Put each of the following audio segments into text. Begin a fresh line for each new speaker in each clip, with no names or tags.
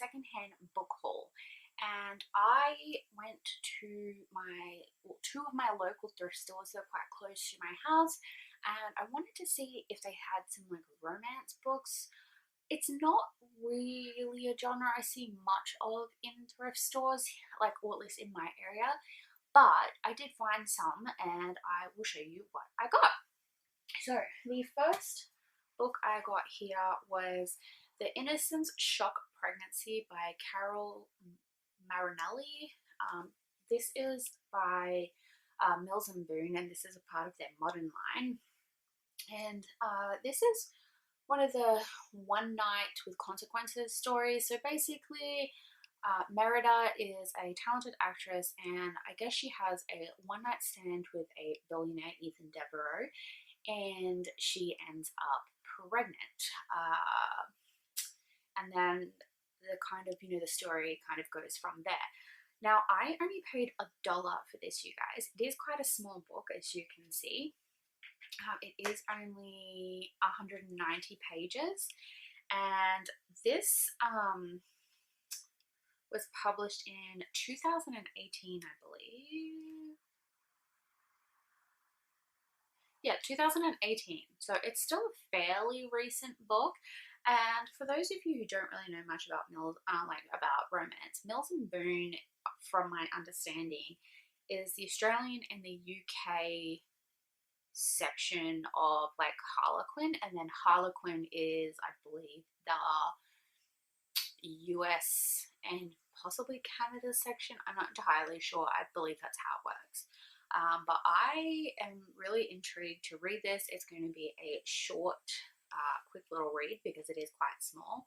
secondhand book haul, and I went to two of my local thrift stores that are quite close to my house, and I wanted to see if they had some like romance books. It's not really a genre I see much of in thrift stores, like, or at least in my area, but I did find some and I will show you what I got. So the first book I got here was The Innocence Shock Pregnancy by Carol Marinelli. This is by Mills and Boon, and this is a part of their modern line. And this is one of the one night with consequences stories. So basically, Merida is a talented actress, and I guess she has a one night stand with a billionaire, Ethan Devereaux, and she ends up pregnant. And then the kind of, the story kind of goes from there. Now, I only paid $1 for this, you guys. It is quite a small book, as you can see. It is only 190 pages, and this was published in 2018, I believe. Yeah, 2018. So it's still a fairly recent book. And for those of you who don't really know much about about romance, Mills and Boon, from my understanding, is the Australian and the UK section of like Harlequin, and then Harlequin is, I believe, the US and possibly Canada section. I'm not entirely sure. I believe that's how it works. But I am really intrigued to read this. It's going to be a short, quick little read because it is quite small,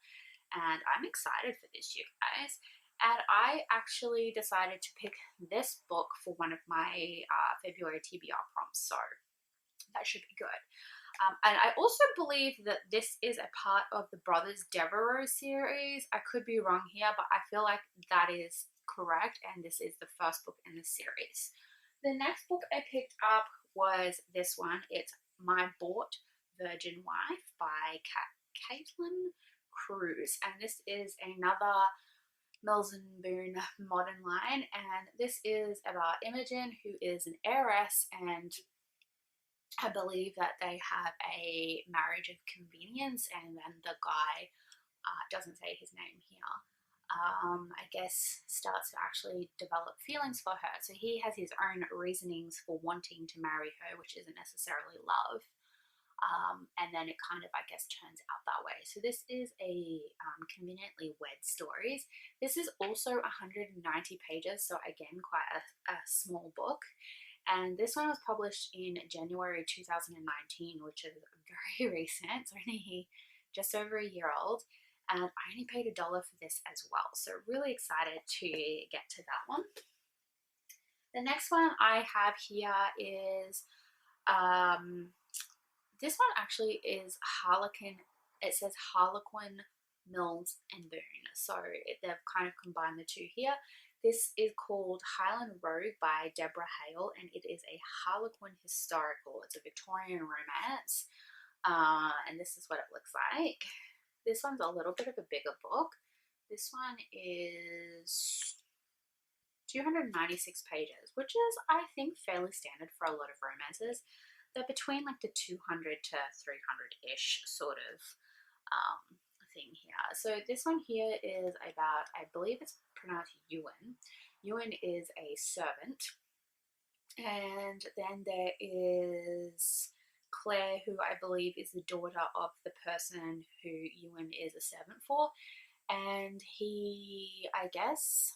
and I'm excited for this, you guys. And I actually decided to pick this book for one of my February TBR prompts, so that should be good. And I also believe that this is a part of the Brothers Devereaux series. I could be wrong here, but I feel like that is correct, and this is the first book in the series. The next book I picked up was this one. It's My Bought Virgin Wife by Caitlin Cruz, and this is another Mills and Boon modern line, and this is about Imogen, who is an heiress, and I believe that they have a marriage of convenience, and then the guy doesn't say his name here. I guess starts to actually develop feelings for her. So he has his own reasonings for wanting to marry her, which isn't necessarily love. And then it kind of, I guess, turns out that way. So this is a conveniently wed stories. This is also 190 pages, so again, quite a small book. And this one was published in January 2019, which is very recent. It's only just over a year old. And I only paid $1 for this as well. So really excited to get to that one. The next one I have here is, this one actually is Harlequin. It says Harlequin, Mills and Boon. So they've kind of combined the two here. This is called Highland Road by Deborah Hale, and it is a Harlequin historical. It's a Victorian romance, and this is what it looks like. This one's a little bit of a bigger book. This one is 296 pages, which is, I think, fairly standard for a lot of romances. They're between like the 200 to 300-ish sort of thing here. So this one here is about, I believe it's pronounced Ewan. Ewan is a servant, and then there is Claire, who I believe is the daughter of the person who Ewan is a servant for, and he, I guess,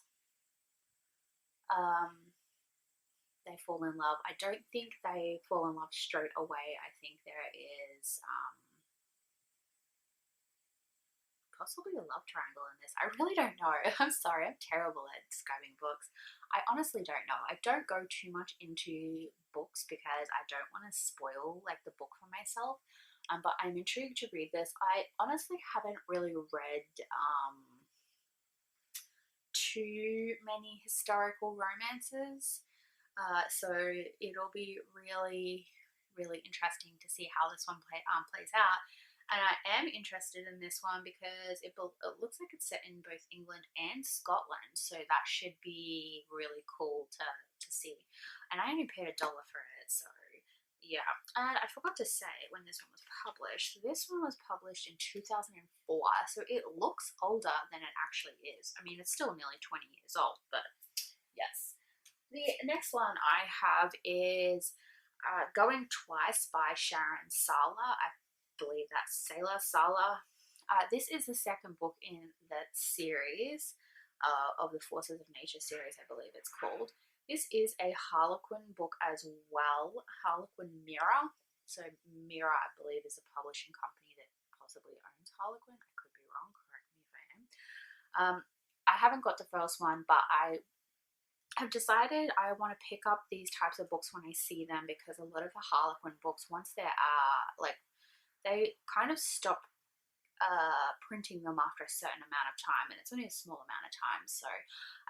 they fall in love. I don't think they fall in love straight away. I think there is possibly a love triangle in this. I really don't know. I'm sorry, I'm terrible at describing books. I honestly don't know. I don't go too much into books because I don't want to spoil like the book for myself. But I'm intrigued to read this. I honestly haven't really read too many historical romances. So it'll be really, really interesting to see how this one plays out. And I am interested in this one because it looks like it's set in both England and Scotland, so that should be really cool to see. And I only paid $1 for it, so yeah. And I forgot to say when this one was published. This one was published in 2004, so it looks older than it actually is. I mean, it's still nearly 20 years old, but yes. The next one I have is Going Twice by Sharon Sala. I believe that's Sala. This is the second book in the series of the Forces of Nature series, I believe it's called. This is a Harlequin book as well, Harlequin Mirror. So Mirror, I believe, is a publishing company that possibly owns Harlequin. I could be wrong, correct me if I am. I haven't got the first one, but I've decided I want to pick up these types of books when I see them, because a lot of the Harlequin books, once they they kind of stop printing them after a certain amount of time, and it's only a small amount of time. So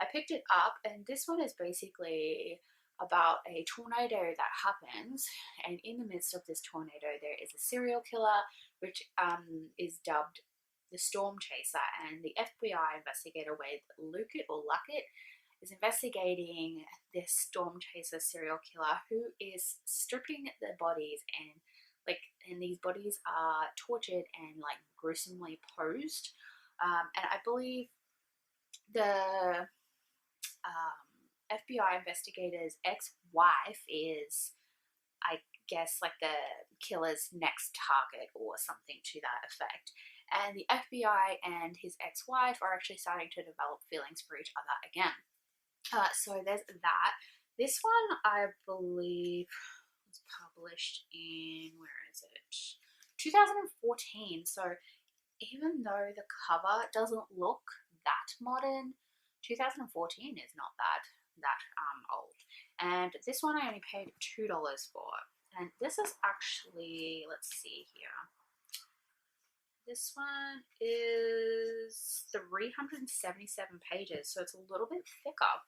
I picked it up, and this one is basically about a tornado that happens, and in the midst of this tornado there is a serial killer, which is dubbed the Storm Chaser, and the FBI investigator Wade Luckett is investigating this Storm Chaser serial killer who is stripping the bodies, and these bodies are tortured and gruesomely posed. And I believe the FBI investigator's ex-wife is, I guess, the killer's next target or something to that effect. And the FBI and his ex-wife are actually starting to develop feelings for each other again. So there's that. This one, I believe, was published in, where is it? 2014. So even though the cover doesn't look that modern, 2014 is not that old. And this one I only paid $2 for. And this is actually, let's see here. This one is 377 pages, so it's a little bit thicker.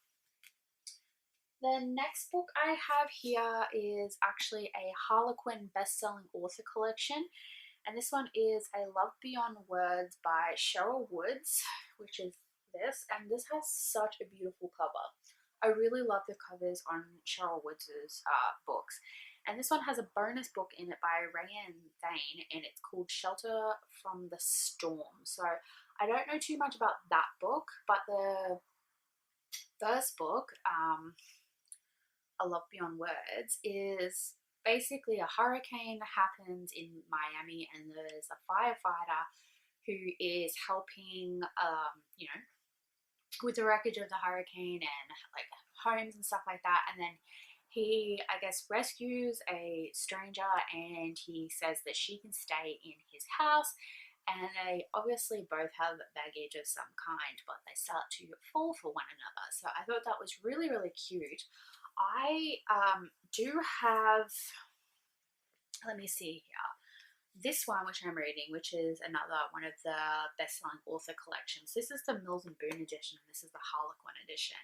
The next book I have here is actually a Harlequin best-selling author collection, and this one is A Love Beyond Words by Cheryl Woods, which is this, and this has such a beautiful cover. I really love the covers on Cheryl Woods' books. And this one has a bonus book in it by Rayanne Thane, and it's called Shelter from the Storm. So I don't know too much about that book, but the first book, A Love Beyond Words, is basically a hurricane happens in Miami, and there's a firefighter who is helping, with the wreckage of the hurricane and homes and stuff like that. And then he, I guess, rescues a stranger, and he says that she can stay in his house. And they obviously both have baggage of some kind, but they start to fall for one another. So I thought that was really, really cute. I do have, let me see here, this one which I'm reading, which is another one of the best-selling author collections. This is the Mills and Boon edition, and this is the Harlequin edition.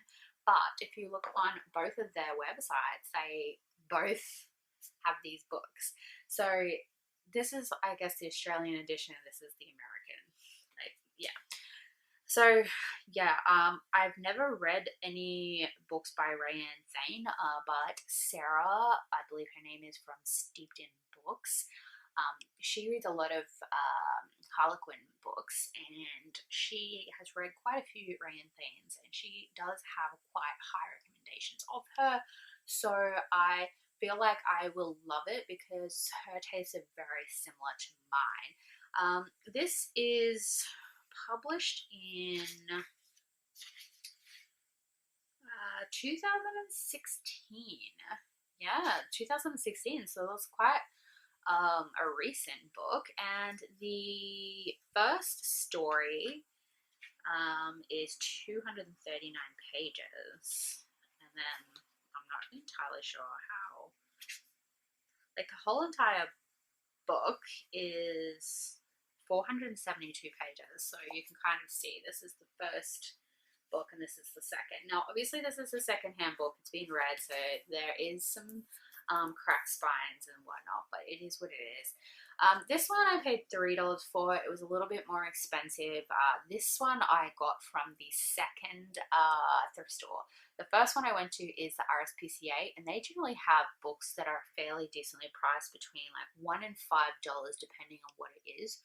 But if you look on both of their websites, they both have these books. So this is, I guess, the Australian edition, and this is the American. Yeah. So yeah, I've never read any books by Rayanne Thane, but Sarah, I believe her name is, from Steeped in Books. She reads a lot of Harlequin books, and she has read quite a few Rayanne Thanes, and she does have quite high recommendations of her. So I feel like I will love it because her tastes are very similar to mine. This is published in 2016. Yeah, 2016. So it was quite a recent book, and the first story is 239 pages, and then I'm not entirely sure how, the whole entire book is 472 pages, so you can kind of see this is the first book and this is the second. Now obviously this is a second-hand book, it's been read, so there is some cracked spines and whatnot, but it is what it is. This one I paid $3 for. It was a little bit more expensive. This one I got from the second thrift store. The first one I went to is the RSPCA, and they generally have books that are fairly decently priced between like $1 and $5 depending on what it is.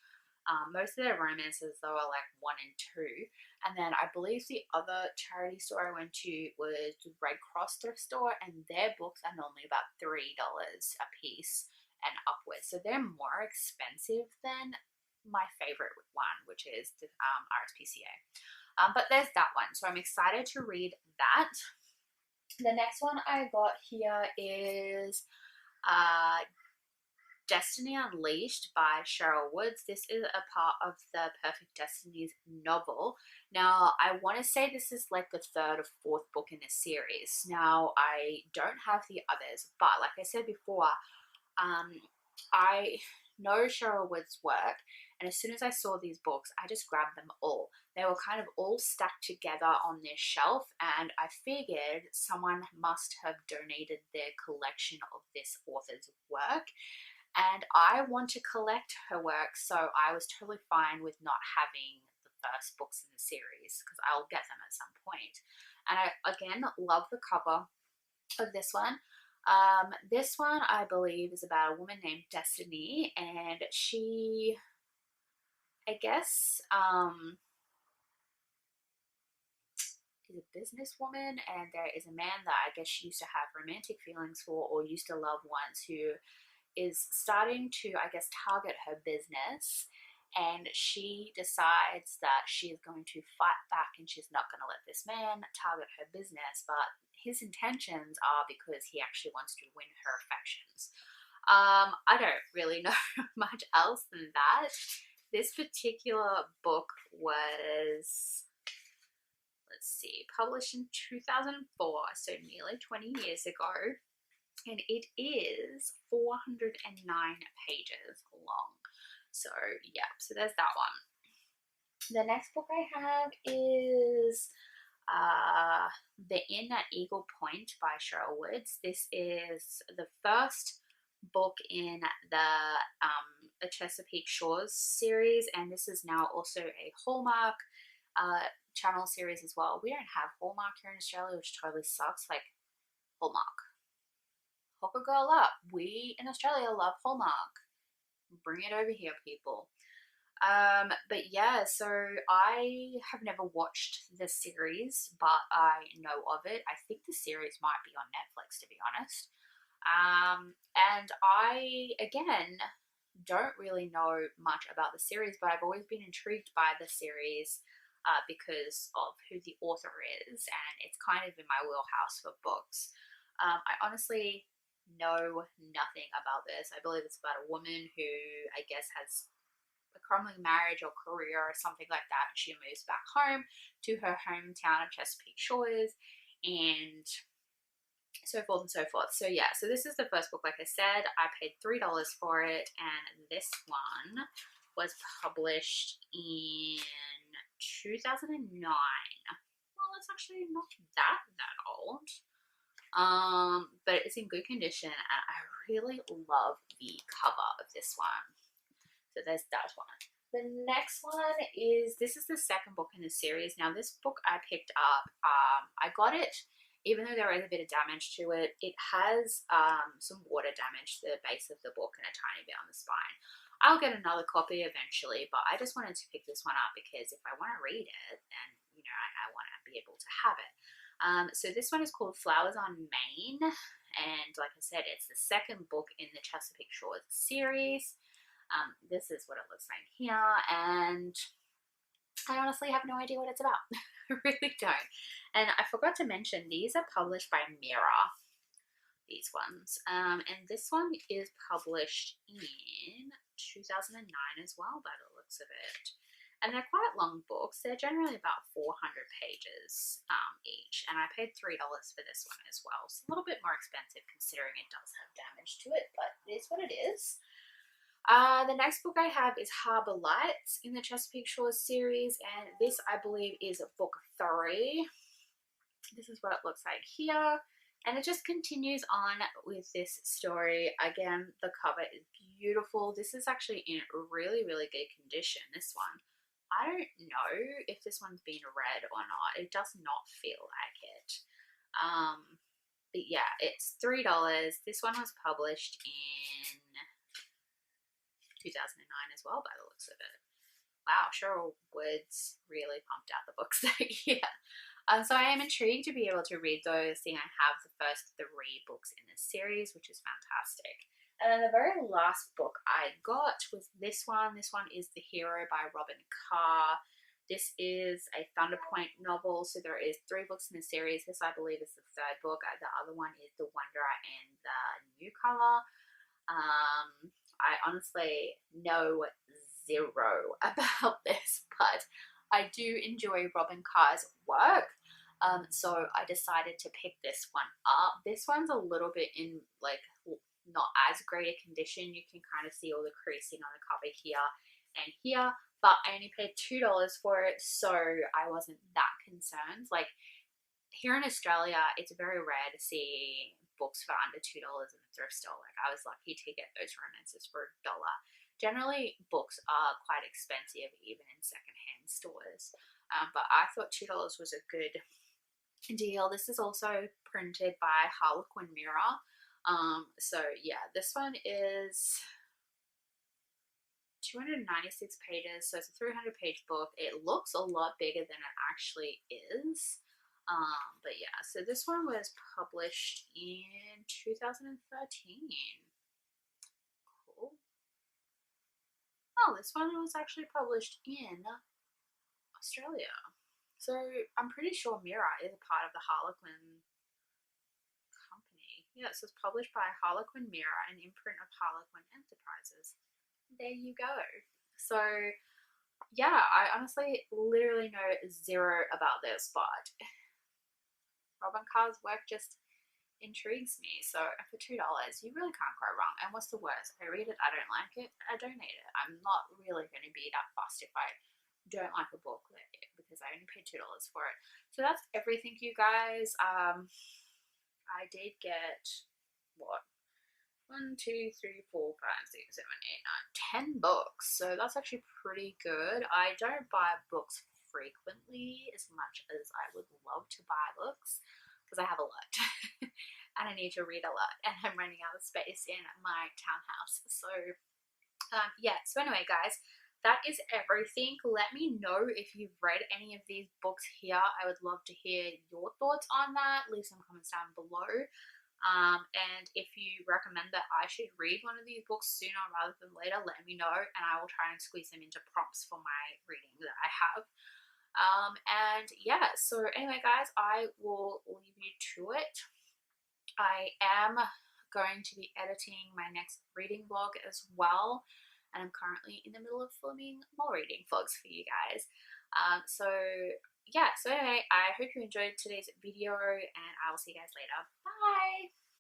Most of their romances though are like $1 and $2. And then I believe the other charity store I went to was the Red Cross thrift store, and their books are normally about $3 a piece and upwards. So they're more expensive than my favorite one, which is the RSPCA. But there's that one. So I'm excited to read that. The next one I got here is Destiny Unleashed by Cheryl Woods. This is a part of the Perfect Destinies novel. Now, I want to say this is like the third or fourth book in this series. Now, I don't have the others, but like I said before, I know Cheryl Woods' work, and as soon as I saw these books, I just grabbed them all. They were kind of all stacked together on this shelf, and I figured someone must have donated their collection of this author's work. And I want to collect her work, so I was totally fine with not having the first books in the series because I'll get them at some point. And I, again, love the cover of this one. This one, I believe, is about a woman named Destiny, and she, I guess, is a businesswoman, and there is a man that I guess she used to have romantic feelings for or used to love once, who is starting to, I guess, target her business, and she decides that she is going to fight back and she's not going to let this man target her business, but his intentions are because he actually wants to win her affections. I don't really know much else than that. This particular book was, let's see, published in 2004, so nearly 20 years ago. And it is 409 pages long. So yeah, so there's that one. The next book I have is The Inn at Eagle Point by Cheryl Woods. This is the first book in the Chesapeake Shores series, and this is now also a Hallmark channel series as well. We don't have Hallmark here in Australia, which totally sucks. Like, Hallmark, hook a girl up. We in Australia love Hallmark. Bring it over here, people. But yeah, so I have never watched the series, but I know of it. I think the series might be on Netflix, to be honest. And I, again, don't really know much about the series, but I've always been intrigued by the series because of who the author is, and it's kind of in my wheelhouse for books. I honestly know nothing about this. I believe it's about a woman who, I guess, has a crumbling marriage or career or something like that, and she moves back home to her hometown of Chesapeake Shores, and so forth and so forth. So yeah, so this is the first book. Like I said, I paid $3 for it, and this one was published in 2009. Well, it's actually not that old. But it's in good condition, and I really love the cover of this one. So there's that one. The next one is, this is the second book in the series. Now, this book I picked up, I got it, even though there is a bit of damage to it. It has some water damage to the base of the book and a tiny bit on the spine. I'll get another copy eventually, but I just wanted to pick this one up because if I want to read it, then, you know, I want to be able to have it. So this one is called Flowers on Main, and like I said, it's the second book in the Chesapeake Shores series. This is what it looks like here, and I honestly have no idea what it's about. I really don't. And I forgot to mention, these are published by Mira, these ones. And this one is published in 2009 as well, by the looks of it. And they're quite long books. They're generally about 400 pages each. And I paid $3 for this one as well. It's a little bit more expensive considering it does have damage to it, but it is what it is. The next book I have is Habalights in the Chesapeake Shores series. And this, I believe, is book 3. This is what it looks like here. And it just continues on with this story. Again, the cover is beautiful. This is actually in really, really good condition, this one. I don't know if this one's been read or not. It does not feel like it. But yeah, it's $3. This one was published in 2009 as well, by the looks of it. Wow, Cheryl Woods really pumped out the books that year. So I am intrigued to be able to read those, seeing I have the first 3 books in this series, which is fantastic. And then the very last book I got was this one. This one is The Hero by Robin Carr. This is a Thunderpoint novel, so there is 3 books in the series. This, I believe, is the 3rd book. The other one is The Wanderer and the Newcomer. I honestly know zero about this, but I do enjoy Robin Carr's work, so I decided to pick this one up. This one's a little bit in like not as great a condition. You can kind of see all the creasing on the cover here and here, but I only paid $2 for it, so I wasn't that concerned. Like here in Australia, it's very rare to see books for under $2 in the thrift store. Like I was lucky to get those romances for $1. Generally, books are quite expensive, even in secondhand stores. But I thought $2 was a good deal. This is also printed by Harlequin Mirror. So yeah, this one is 296 pages, so it's a 300-page book. It looks a lot bigger than it actually is. But yeah, so this one was published in 2013. Cool. Oh, this one was actually published in Australia. So I'm pretty sure Mirror is a part of the Harlequin company. Yeah, so it's published by Harlequin Mirror, an imprint of Harlequin Enterprises. There you go. So yeah, I honestly literally know zero about this, but Robin Carr's work just intrigues me. So for $2, you really can't go wrong. And what's the worst? I read it, I don't like it, I donate it. I'm not really going to be that fussed if I don't like a book because I only paid $2 for it. So that's everything, you guys. I did get what? 1, 2, 3, 4, 5, 6, 7, 8, 9, 10 books. So that's actually pretty good. I don't buy books frequently as much as I would love to buy books because I have a lot and I need to read a lot and I'm running out of space in my townhouse. So yeah, so anyway guys, that is everything. Let me know if you've read any of these books here. I would love to hear your thoughts on that. Leave some comments down below. And if you recommend that I should read one of these books sooner rather than later, let me know and I will try and squeeze them into prompts for my reading that I have. And yeah, so anyway guys, I will leave you to it. I am going to be editing my next reading vlog as well, and I'm currently in the middle of filming more reading vlogs for you guys. So yeah, so anyway, I hope you enjoyed today's video and I will see you guys later. Bye!